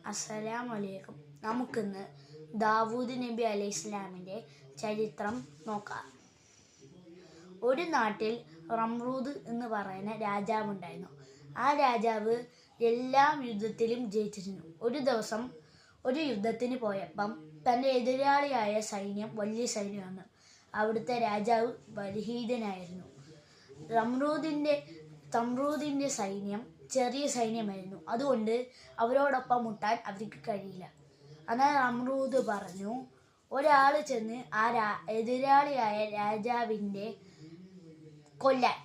അസ്സലാമലൈക്കും. നമുക്കിന്ന് ദാവൂദ് നബി അലൈഹി ഇസ്ലാമിൻ്റെ ചരിത്രം നോക്കാം. ഒരു നാട്ടിൽ റംറൂദ് എന്ന് പറയുന്ന രാജാവുണ്ടായിരുന്നു. ആ രാജാവ് എല്ലാ യുദ്ധത്തിലും ജയിച്ചിരുന്നു. ഒരു ദിവസം ഒരു യുദ്ധത്തിന് പോയപ്പം തൻ്റെ എതിരാളിയായ സൈന്യം വലിയ സൈന്യമാണ്. അവിടുത്തെ രാജാവ് ബലഹീനനായിരുന്നു. തമ്രൂദിൻ്റെ സൈന്യം ചെറിയ സൈന്യമായിരുന്നു. അതുകൊണ്ട് അവരോടൊപ്പം മുട്ടാൻ അവർക്ക് കഴിയില്ല. എന്നാൽ റംറൂദ് പറഞ്ഞു, ഒരാൾ ചെന്ന് ആ എതിരാളിയായ രാജാവിൻ്റെ കൊല്ലാൻ.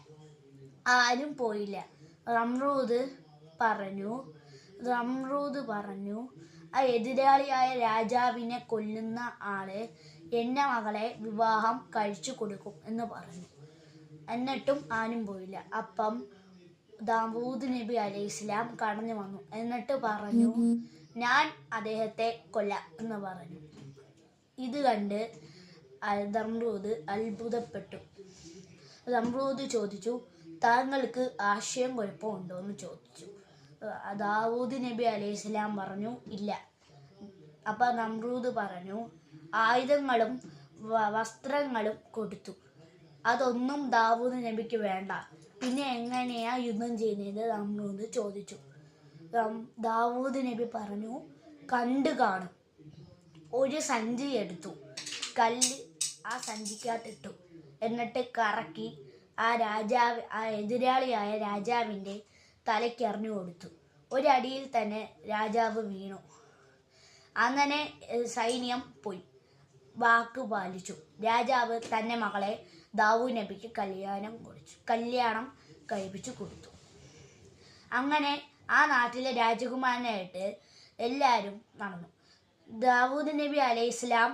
ആരും പോയില്ല. റംറൂദ് പറഞ്ഞു ആ എതിരാളിയായ രാജാവിനെ കൊല്ലുന്ന ആള് എൻ്റെ മകളെ വിവാഹം കഴിച്ചു കൊടുക്കും എന്ന് പറഞ്ഞു. എന്നിട്ടും ആരും പോയില്ല. അപ്പം ദാവൂദ് നബി അലൈഹി ഇസ്ലാം കടന്നു വന്നു. എന്നിട്ട് പറഞ്ഞു, ഞാൻ അദ്ദേഹത്തെ കൊല്ലാം എന്ന് പറഞ്ഞു. ഇത് കണ്ട് റംറൂദ് അത്ഭുതപ്പെട്ടു. റംറൂദ് ചോദിച്ചു, താങ്കൾക്ക് ആശയം കുഴപ്പമുണ്ടോ എന്ന് ചോദിച്ചു. ദാവൂദ് നബി അലൈഹി ഇസ്ലാം പറഞ്ഞു, ഇല്ല. അപ്പം റംറൂദ് പറഞ്ഞു, ആയുധങ്ങളും വസ്ത്രങ്ങളും കൊടുത്തു. അതൊന്നും ദാവൂദ് നബിക്ക് വേണ്ട. പിന്നെ എങ്ങനെയാ യുദ്ധം ചെയ്യുന്നത്? റംറൂദ് ചോദിച്ചു. ദാവൂദ് നബി പറഞ്ഞു, കണ്ടു കാണും. ഒരു സഞ്ചി എടുത്തു, കല്ല് ആ സഞ്ചിക്കകത്തിട്ടു. എന്നിട്ട് കറക്കി ആ എതിരാളിയായ രാജാവിൻ്റെ തലയ്ക്ക് എറിഞ്ഞു കൊടുത്തു. ഒരടിയിൽ തന്നെ രാജാവ് വീണു. അങ്ങനെ സൈന്യം പോയി. വാക്ക് പാലിച്ചു. രാജാവ് തൻ്റെ മകളെ ദാവൂദ് നബിക്ക് കല്യാണം കഴിപ്പിച്ചു കൊടുത്തു. അങ്ങനെ ആ നാട്ടിലെ രാജകുമാരനായിട്ട് എല്ലാവരും നടന്നു. ദാവൂദ് നബി അലൈഹി ഇസ്ലാം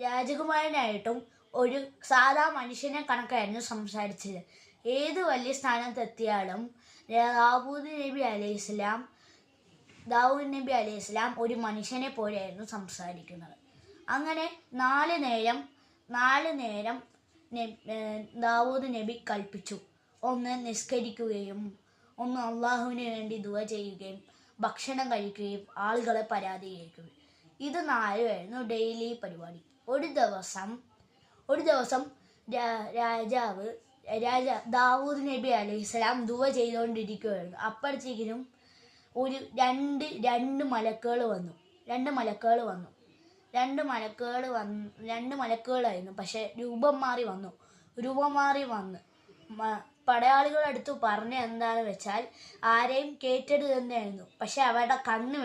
രാജകുമാരനായിട്ടും ഒരു സാധാ മനുഷ്യനെ കണക്കായിരുന്നു സംസാരിച്ചത്. ഏത് വലിയ സ്ഥാനത്തെത്തിയാലും ദാവൂദ് നബി അലൈഹി ഇസ്ലാം ഒരു മനുഷ്യനെ പോലെയായിരുന്നു സംസാരിക്കുന്നത്. അങ്ങനെ നാല് നേരം ദാവൂദ് നബി കൽപ്പിച്ചു. ഒന്ന് നിസ്കരിക്കുകയും, ഒന്ന് അള്ളാഹുവിന് വേണ്ടി ദുആ ചെയ്യുകയും, ഭക്ഷണം കഴിക്കുകയും, ആളുകളെ പരാതി കേൾക്കുകയും. ഇത് നാലുമായിരുന്നു ഡെയിലി പരിപാടി. ഒരു ദിവസം ദാവൂദ് നബി അലൈഹി ഇസ്ലാം ദുആ ചെയ്തുകൊണ്ടിരിക്കുകയായിരുന്നു. അപ്പോഴത്തേക്കിനും രണ്ട് മലക്കുകൾ വന്നു. രണ്ട് മലക്കുകളായിരുന്നു. പക്ഷെ രൂപം മാറി വന്ന് പടയാളികളുടെ അടുത്ത് പറഞ്ഞ എന്താണെന്ന് വെച്ചാൽ, ആരെയും കേറ്റരുത് തന്നെയായിരുന്നു. പക്ഷെ അവരുടെ കണ്ണ്